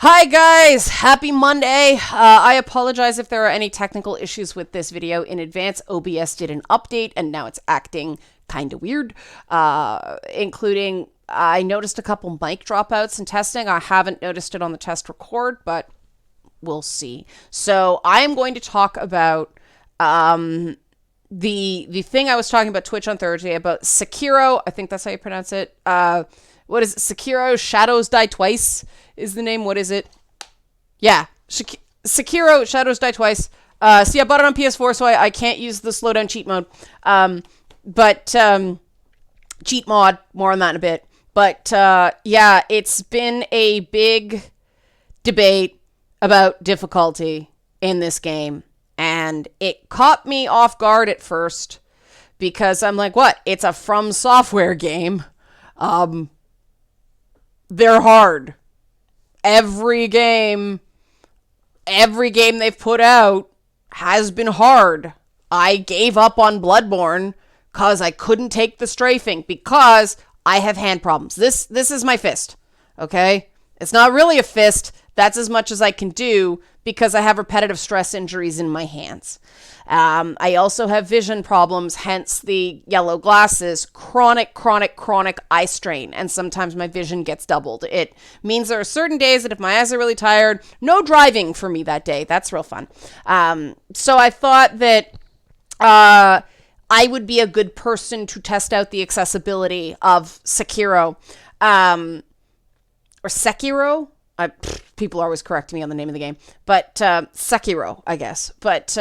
Hi guys, happy Monday. I apologize if there are any technical issues with this video in advance. OBS did an update and now it's acting kind of weird, including I noticed a couple mic dropouts in testing. I haven't noticed it on the test record, but we'll see. So I am going to talk about the thing I was talking about Twitch on Thursday about Sekiro. I think that's how you pronounce it. What is it? Sekiro Shadows Die Twice is the name. What is it? Yeah. Sekiro Shadows Die Twice. See, I bought it on PS4, so I can't use the slowdown cheat mode. But cheat mod, more on that in a bit. But yeah, it's been a big debate about difficulty in this game. And it caught me off guard at first because I'm like, what? It's a From Software game. They're hard. Every game they've put out has been hard. I gave up on Bloodborne because I couldn't take the strafing because I have hand problems. This is my fist, okay? It's not really a fist. That's as much as I can do because I have repetitive stress injuries in my hands. I also have vision problems, hence the yellow glasses, chronic eye strain, and sometimes my vision gets doubled. It means there are certain days that if my eyes are really tired, no driving for me that day. That's real fun. So I thought that I would be a good person to test out the accessibility of Sekiro. Or Sekiro? People always correct me on the name of the game. But Sekiro, I guess. But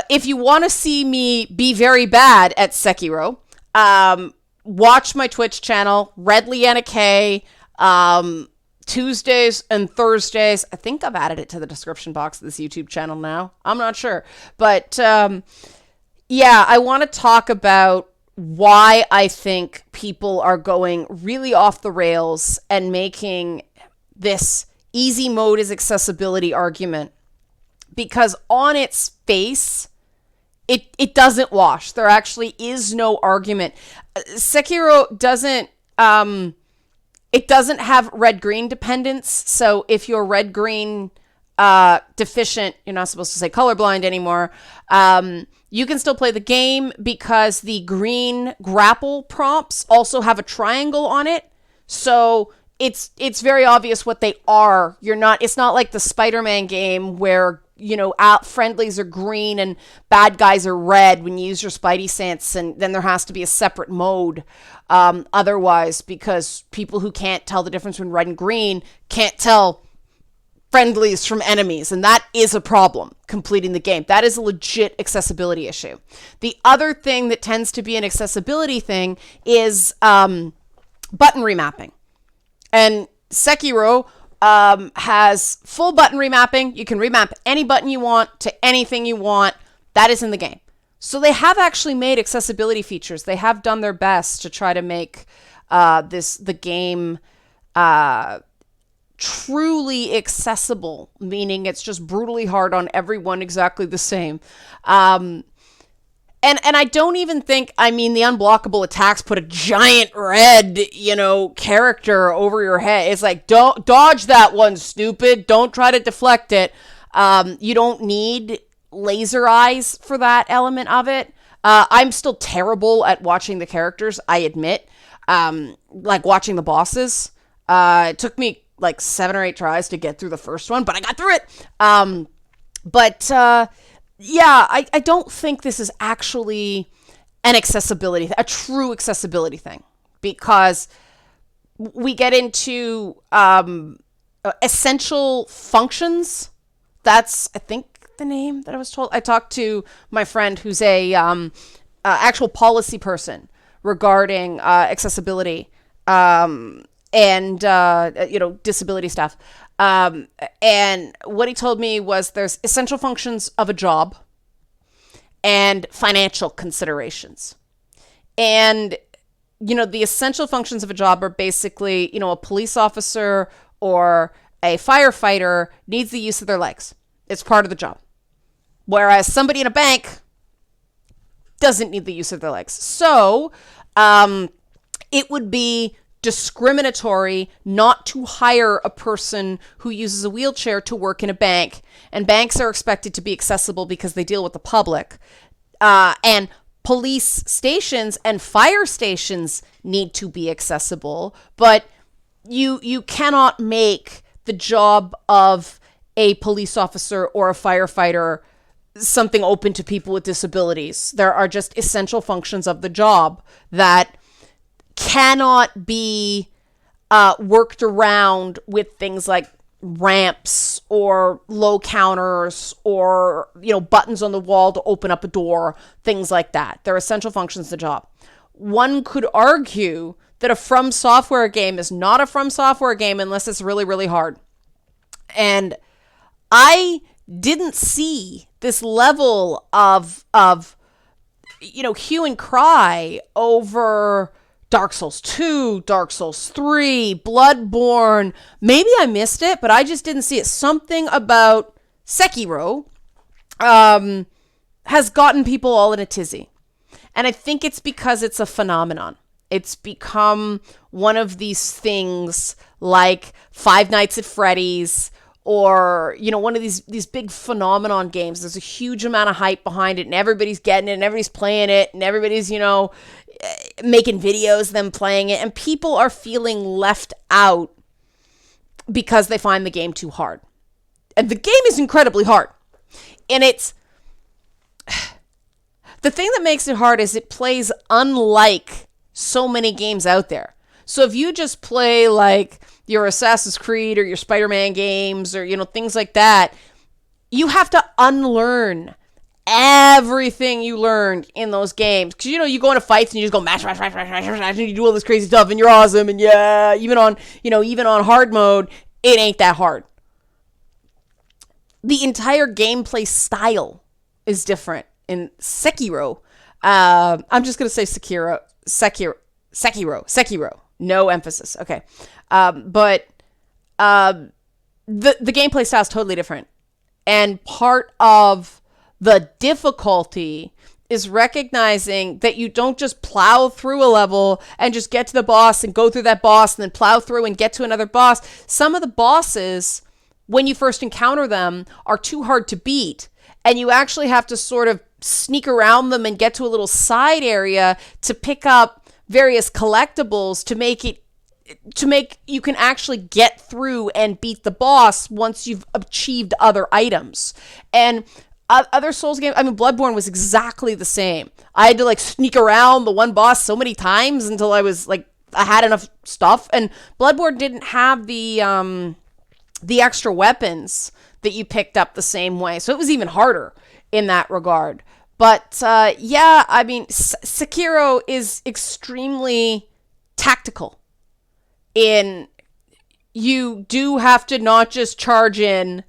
if you want to see me be very bad at Sekiro, watch my Twitch channel, Red Leanna K, Tuesdays and Thursdays. I think I've added it to the description box of this YouTube channel now. I'm not sure. But yeah, I want to talk about why I think people are going really off the rails and making this easy mode is accessibility argument. Because on its face, it doesn't wash. There actually is no argument. Sekiro doesn't have red-green dependence. So if you're red-green deficient, you're not supposed to say colorblind anymore. You can still play the game because the green grapple prompts also have a triangle on it. So it's very obvious what they are. It's not like the Spider-Man game where, friendlies are green and bad guys are red when you use your Spidey sense, and then there has to be a separate mode otherwise, because people who can't tell the difference between red and green can't tell friendlies from enemies, and that is a problem completing the game. That is a legit accessibility issue. The other thing that tends to be an accessibility thing is button remapping. And Sekiro has full button remapping. You can remap any button you want to anything you want. That is in the game. So they have actually made accessibility features. They have done their best to try to make the game truly accessible, meaning it's just brutally hard on everyone, exactly the same. And I don't even think, the unblockable attacks put a giant red, character over your head. It's like, don't dodge that one, stupid. Don't try to deflect it. You don't need laser eyes for that element of it. I'm still terrible at watching the characters, I admit. Like watching the bosses. It took me like 7 or 8 tries to get through the first one, but I got through it. Yeah, I don't think this is actually a true accessibility thing, because we get into essential functions. That's, I think, the name that I was told. I talked to my friend who's a actual policy person regarding accessibility and disability stuff. And what he told me was there's essential functions of a job and financial considerations. And, the essential functions of a job are basically, a police officer or a firefighter needs the use of their legs. It's part of the job. Whereas somebody in a bank doesn't need the use of their legs. So, it would be discriminatory not to hire a person who uses a wheelchair to work in a bank. And banks are expected to be accessible because they deal with the public. And police stations and fire stations need to be accessible. But you cannot make the job of a police officer or a firefighter something open to people with disabilities. There are just essential functions of the job that cannot be worked around with things like ramps or low counters or, buttons on the wall to open up a door, things like that. They're essential functions of the job. One could argue that a From Software game is not a From Software game unless it's really, really hard. And I didn't see this level of hue and cry over Dark Souls 2, Dark Souls 3, Bloodborne. Maybe I missed it, but I just didn't see it. Something about Sekiro has gotten people all in a tizzy. And I think it's because it's a phenomenon. It's become one of these things like Five Nights at Freddy's, or, one of these big phenomenon games. There's a huge amount of hype behind it, and everybody's getting it, and everybody's playing it, and everybody's, making videos of them playing it, and people are feeling left out because they find the game too hard. And the game is incredibly hard. And it's... The thing that makes it hard is it plays unlike so many games out there. So if you just play like your Assassin's Creed or your Spider-Man games or, things like that, you have to unlearn everything you learned in those games. Because, you go into fights and you just go mash, and you do all this crazy stuff and you're awesome. And yeah, even on hard mode, it ain't that hard. The entire gameplay style is different in Sekiro. I'm just going to say Sekiro. No emphasis. Okay. But the gameplay style is totally different. And part of the difficulty is recognizing that you don't just plow through a level and just get to the boss and go through that boss and then plow through and get to another boss. Some of the bosses, when you first encounter them, are too hard to beat. And you actually have to sort of sneak around them and get to a little side area to pick up various collectibles to make you can actually get through and beat the boss once you've achieved other items. And other Souls games, Bloodborne was exactly the same. I had to sneak around the one boss so many times until I was I had enough stuff. And Bloodborne didn't have the extra weapons that you picked up the same way, so it was even harder in that regard. But Sekiro is extremely tactical. You do have to not just charge in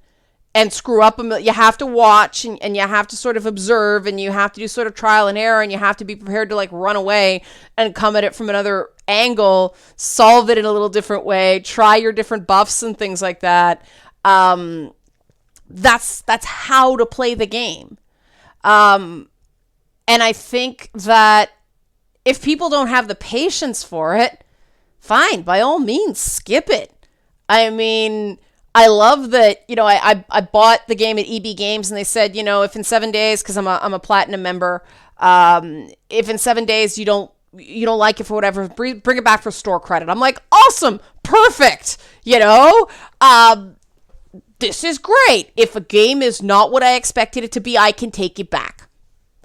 and screw up you have to watch and you have to sort of observe, and you have to do sort of trial and error, and you have to be prepared to run away and come at it from another angle, solve it in a little different way, try your different buffs and things like that. That's how to play the game. And I think that if people don't have the patience for it, fine, by all means, skip it. I love that, I bought the game at EB Games, and they said, if in 7 days, because I'm a platinum member, if in 7 days you don't like it for whatever, bring it back for store credit. I'm like, awesome, perfect, this is great. If a game is not what I expected it to be, I can take it back.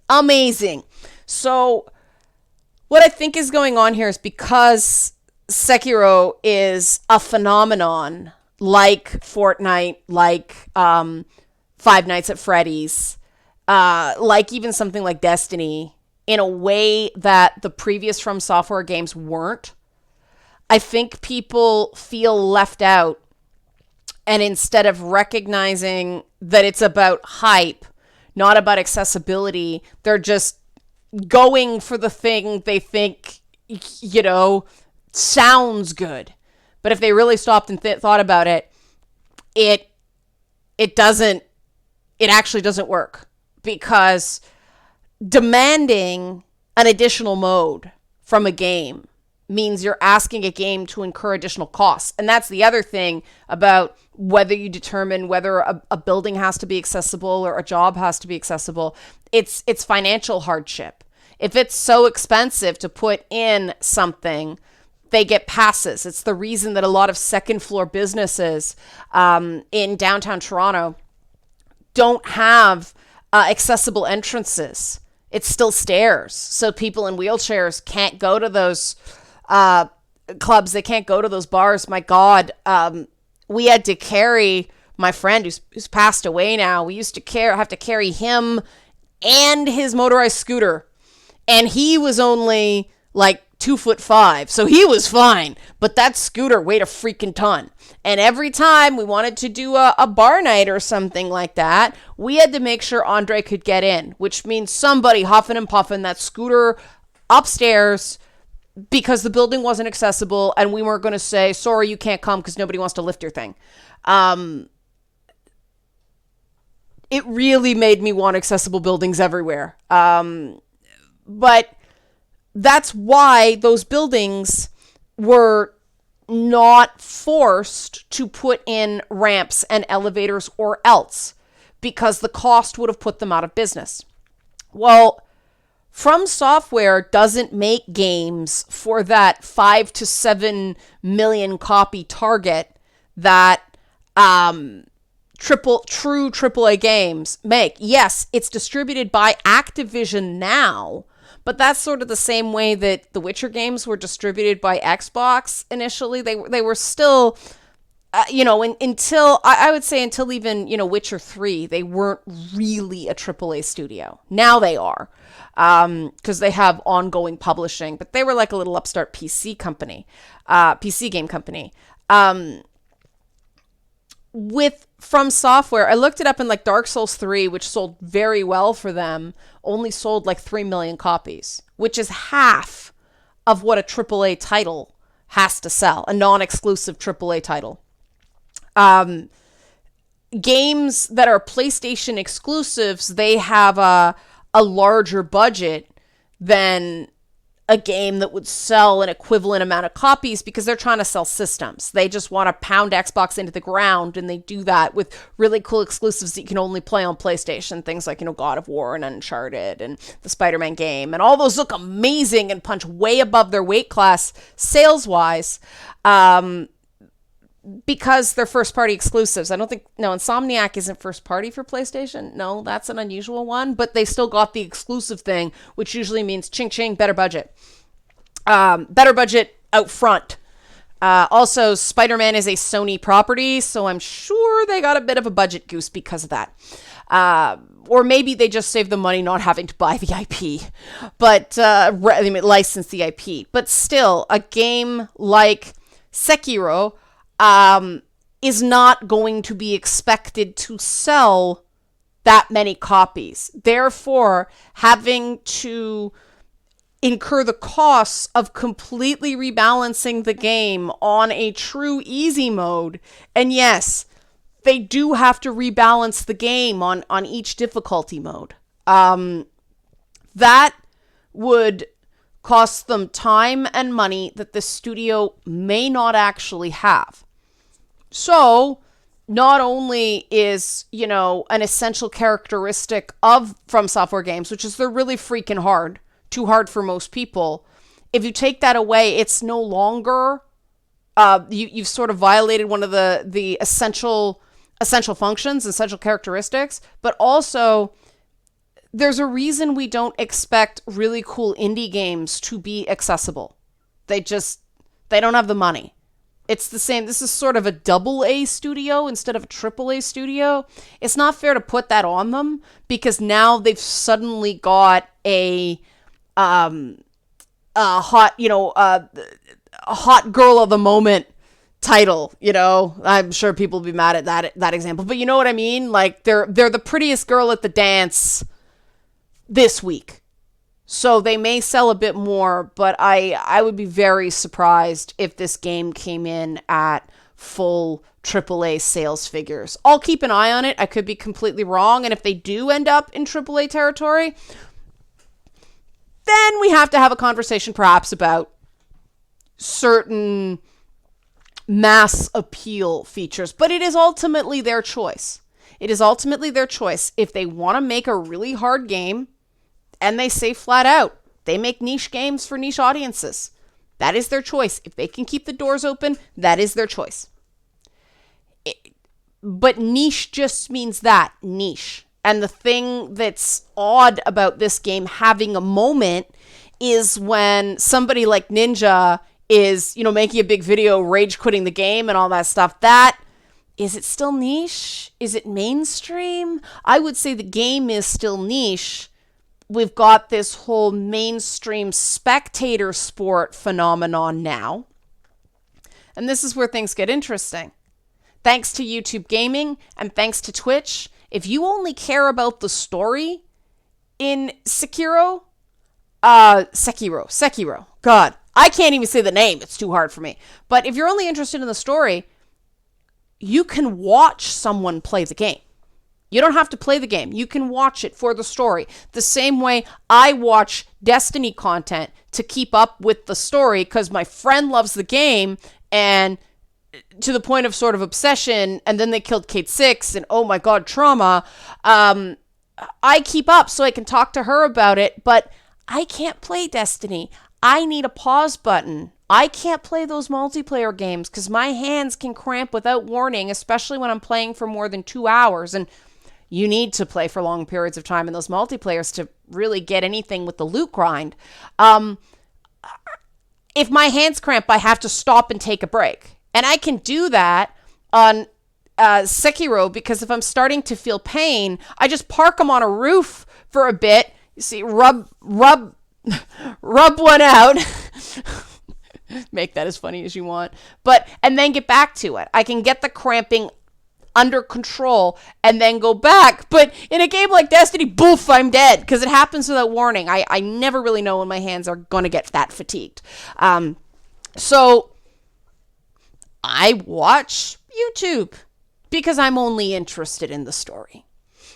Amazing. So what I think is going on here is because Sekiro is a phenomenon like Fortnite, like Five Nights at Freddy's, like even something like Destiny, in a way that the previous From Software games weren't. I think people feel left out, and instead of recognizing that it's about hype, not about accessibility, they're just going for the thing they think, sounds good. But if they really stopped and thought about it, it actually doesn't work, because demanding an additional mode from a game means you're asking a game to incur additional costs. And that's the other thing about whether you determine whether a building has to be accessible or a job has to be accessible. It's financial hardship. If it's so expensive to put in something, they get passes. It's the reason that a lot of second floor businesses in downtown Toronto don't have accessible entrances. It's still stairs. So people in wheelchairs can't go to those clubs. They can't go to those bars. My God, we had to carry my friend who's passed away now. We used to have to carry him and his motorized scooter. And he was only like 2'5", so he was fine. But that scooter weighed a freaking ton. And every time we wanted to do a bar night or something like that, we had to make sure Andre could get in, which means somebody huffing and puffing that scooter upstairs because the building wasn't accessible and we weren't going to say, sorry, you can't come because nobody wants to lift your thing. It really made me want accessible buildings everywhere. But that's why those buildings were not forced to put in ramps and elevators or else, because the cost would have put them out of business. Well, From Software doesn't make games for that 5 to 7 million copy target that true AAA games make. Yes, it's distributed by Activision now, but that's sort of the same way that the Witcher games were distributed by Xbox initially. They were still, until I would say until even Witcher 3, they weren't really a AAA studio. Now they are, because they have ongoing publishing. But they were like a little upstart PC company, PC game company. With From Software, I looked it up, in like Dark Souls 3, which sold very well for them, only sold like 3 million copies, which is half of what a AAA title has to sell, a non-exclusive AAA title. Games that are PlayStation exclusives, they have a larger budget than a game that would sell an equivalent amount of copies, because they're trying to sell systems. They just want to pound Xbox into the ground, and they do that with really cool exclusives that you can only play on PlayStation. Things like, God of War and Uncharted and the Spider-Man game. And all those look amazing and punch way above their weight class sales-wise, because they're first-party exclusives. I don't think... No, Insomniac isn't first-party for PlayStation. No, that's an unusual one. But they still got the exclusive thing, which usually means ching-ching, better budget. Better budget out front. Also, Spider-Man is a Sony property, so I'm sure they got a bit of a budget goose because of that. Or maybe they just saved the money not having to buy the IP. But, license the IP. But still, a game like Sekiro is not going to be expected to sell that many copies. Therefore, having to incur the costs of completely rebalancing the game on a true easy mode. And yes, they do have to rebalance the game on each difficulty mode. That would cost them time and money that the studio may not actually have. So, not only is, an essential characteristic of From Software games, which is they're really freaking hard, too hard for most people. If you take that away, it's no longer, you've sort of violated one of the essential functions, essential characteristics, but also there's a reason we don't expect really cool indie games to be accessible. They don't have the money. It's the same. This is sort of a AA studio instead of a AAA studio. It's not fair to put that on them, because now they've suddenly got a hot girl of the moment title. I'm sure people will be mad at that example, but you know what I mean. Like they're the prettiest girl at the dance this week. So they may sell a bit more, but I would be very surprised if this game came in at full AAA sales figures. I'll keep an eye on it. I could be completely wrong. And if they do end up in AAA territory, then we have to have a conversation perhaps about certain mass appeal features, but it is ultimately their choice. It is ultimately their choice. If they want to make a really hard game, and they say flat out, they make niche games for niche audiences. That is their choice. If they can keep the doors open, that is their choice. But niche just means that, niche. And the thing that's odd about this game having a moment is when somebody like Ninja is, making a big video, rage quitting the game and all that stuff. Is it still niche? Is it mainstream? I would say the game is still niche. We've got this whole mainstream spectator sport phenomenon now. And this is where things get interesting. Thanks to YouTube Gaming and thanks to Twitch, if you only care about the story in Sekiro, God, I can't even say the name. It's too hard for me. But if you're only interested in the story, you can watch someone play the game. You don't have to play the game. You can watch it for the story. The same way I watch Destiny content to keep up with the story because my friend loves the game and to the point of sort of obsession, and then they killed Kate 6 and oh my God, trauma. I keep up so I can talk to her about it, but I can't play Destiny. I need a pause button. I can't play those multiplayer games because my hands can cramp without warning, especially when I'm playing for more than 2 hours. And you need to play for long periods of time in those multiplayers to really get anything with the loot grind. If my hands cramp, I have to stop and take a break. And I can do that on Sekiro because if I'm starting to feel pain, I just park them on a roof for a bit. You see, rub one out. Make that as funny as you want. And then get back to it. I can get the cramping under control and then go back. But in a game like Destiny, boof, I'm dead because it happens without warning. I never really know when my hands are going to get that fatigued. So I watch YouTube because I'm only interested in the story.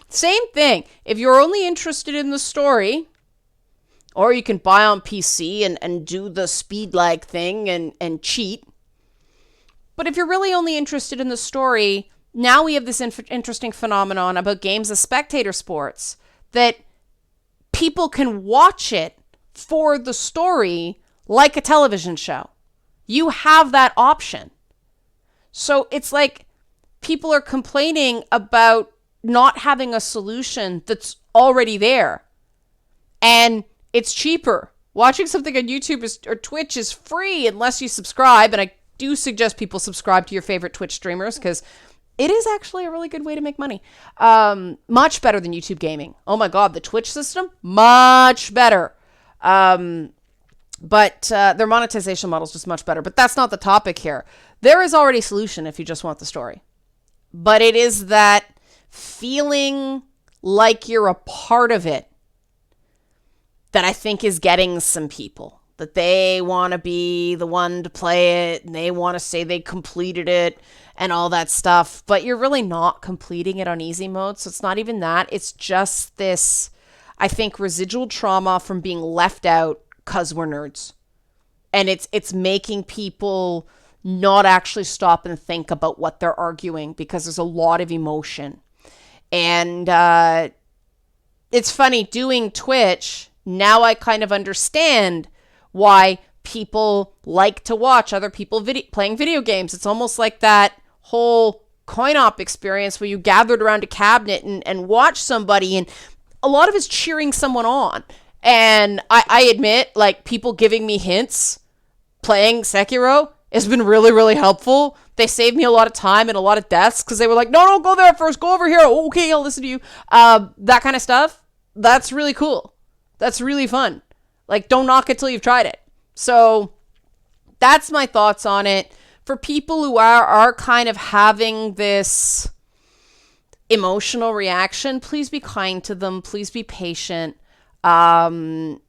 Same thing. If you're only interested in the story, or you can buy on PC and do the speed lag thing and cheat. But if you're really only interested in the story, now we have this interesting phenomenon about games as spectator sports that people can watch it for the story like a television show. You have that option. So it's like people are complaining about not having a solution that's already there. And it's cheaper. Watching something on YouTube or Twitch is free unless you subscribe. And I do suggest people subscribe to your favorite Twitch streamers because it is actually a really good way to make money. Much better than YouTube Gaming. Oh my God, the Twitch system, much better. But their monetization model is just much better. But that's not the topic here. There is already a solution if you just want the story. But it is that feeling like you're a part of it that I think is getting some people. That they want to be the one to play it and they want to say they completed it and all that stuff. But you're really not completing it on easy mode. So it's not even that. It's just this, I think, residual trauma from being left out because we're nerds. And it's making people not actually stop and think about what they're arguing because there's a lot of emotion. And it's funny, doing Twitch, now I kind of understand why people like to watch other people playing video games. It's almost like that whole coin-op experience where you gathered around a cabinet and watch somebody, and a lot of it's cheering someone on. And I admit, like, people giving me hints playing Sekiro has been really, really helpful. They saved me a lot of time and a lot of deaths because they were like, no, go there first, go over here. Okay, I'll listen to you. That kind of stuff. That's really cool. That's really fun. Like, don't knock it till you've tried it. So that's my thoughts on it. For people who are kind of having this emotional reaction, please be kind to them. Please be patient. It's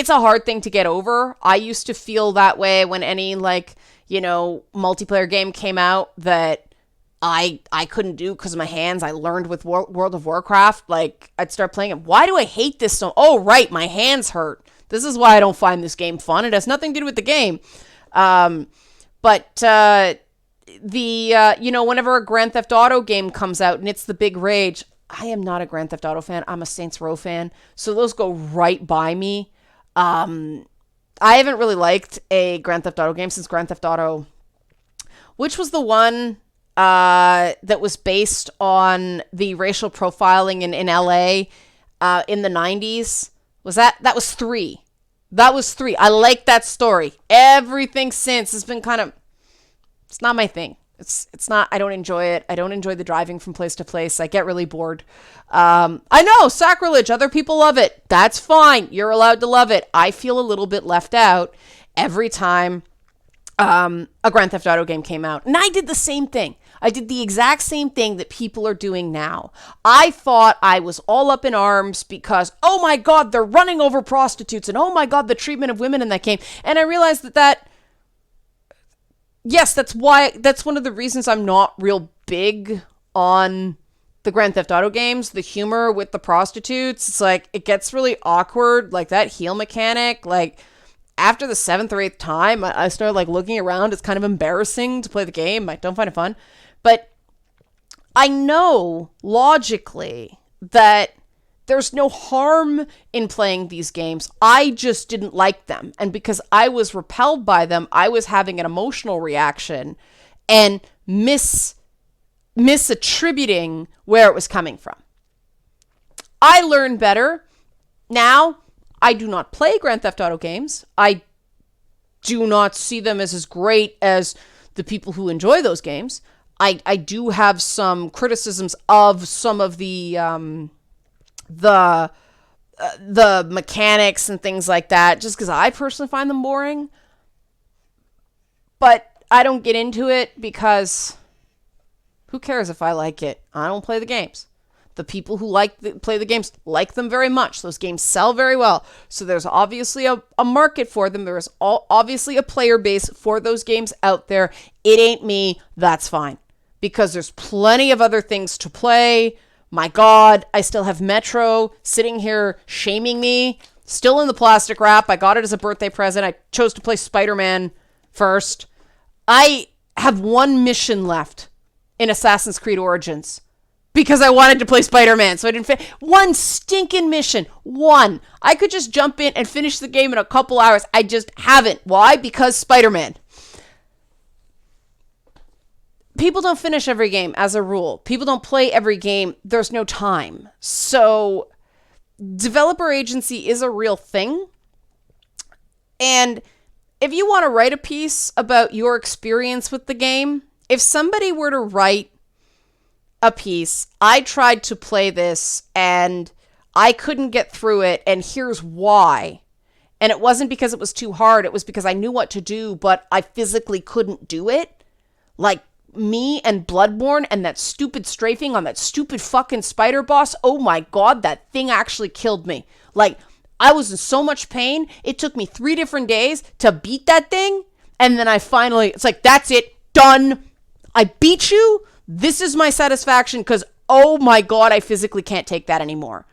a hard thing to get over. I used to feel that way when any, multiplayer game came out that I couldn't do because of my hands. I learned with World of Warcraft. Like, I'd start playing it. Why do I hate this so? Oh, right, my hands hurt. This is why I don't find this game fun. It has nothing to do with the game. Whenever a Grand Theft Auto game comes out and it's the big rage, I am not a Grand Theft Auto fan. I'm a Saints Row fan. So those go right by me. I haven't really liked a Grand Theft Auto game since Grand Theft Auto, which was the one that was based on the racial profiling in LA in the 90s. That was 3. That was 3. I like that story. Everything since has been it's not my thing. It's not, I don't enjoy it. I don't enjoy the driving from place to place. I get really bored. I know, sacrilege. Other people love it. That's fine. You're allowed to love it. I feel a little bit left out every time a Grand Theft Auto game came out. And I did the same thing. I did the exact same thing that people are doing now. I thought I was all up in arms because, oh my God, they're running over prostitutes. And oh my God, the treatment of women in that game. And I realized yes, that's one of the reasons I'm not real big on the Grand Theft Auto games. The humor with the prostitutes, it's like, it gets really awkward. Like that heel mechanic, like after the 7th or 8th time, I started like looking around. It's kind of embarrassing to play the game. I don't find it fun. But I know logically that there's no harm in playing these games. I just didn't like them. And because I was repelled by them, I was having an emotional reaction and misattributing where it was coming from. I learned better. Now, I do not play Grand Theft Auto games. I do not see them as great as the people who enjoy those games. I do have some criticisms of some of the mechanics and things like that, just because I personally find them boring. But I don't get into it because who cares if I like it? I don't play the games. The people who play the games like them very much. Those games sell very well. So there's obviously a market for them. There is obviously a player base for those games out there. It ain't me. That's fine. Because there's plenty of other things to play. My God, I still have Metro sitting here shaming me. Still in the plastic wrap. I got it as a birthday present. I chose to play Spider-Man first. I have one mission left in Assassin's Creed Origins because I wanted to play Spider-Man. So I didn't one stinking mission. One. I could just jump in and finish the game in a couple hours. I just haven't. Why? Because Spider-Man. People don't finish every game as a rule. People don't play every game. There's no time. So developer agency is a real thing. And if you want to write a piece about your experience with the game, if somebody were to write a piece, I tried to play this and I couldn't get through it, and here's why. And it wasn't because it was too hard. It was because I knew what to do, but I physically couldn't do it. Like, me and Bloodborne and that stupid strafing on that stupid fucking spider boss. Oh my God, that thing actually killed me. Like, I was in so much pain. It took me 3 different days to beat that thing. And then it's like, that's it. Done. I beat you. This is my satisfaction because, oh my God, I physically can't take that anymore.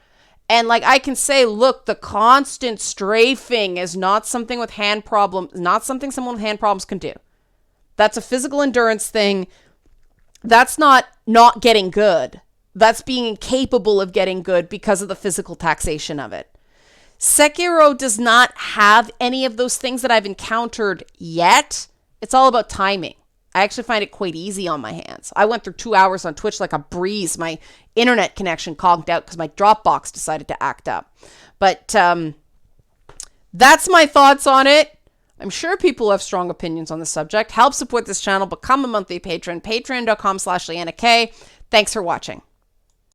And like, I can say, look, the constant strafing is not something with hand problems, not something someone with hand problems can do. That's a physical endurance thing. That's not getting good. That's being incapable of getting good because of the physical taxation of it. Sekiro does not have any of those things that I've encountered yet. It's all about timing. I actually find it quite easy on my hands. I went through 2 hours on Twitch like a breeze. My internet connection conked out because my Dropbox decided to act up. But that's my thoughts on it. I'm sure people have strong opinions on the subject. Help support this channel. Become a monthly patron. Patreon.com/LeannaK. Thanks for watching.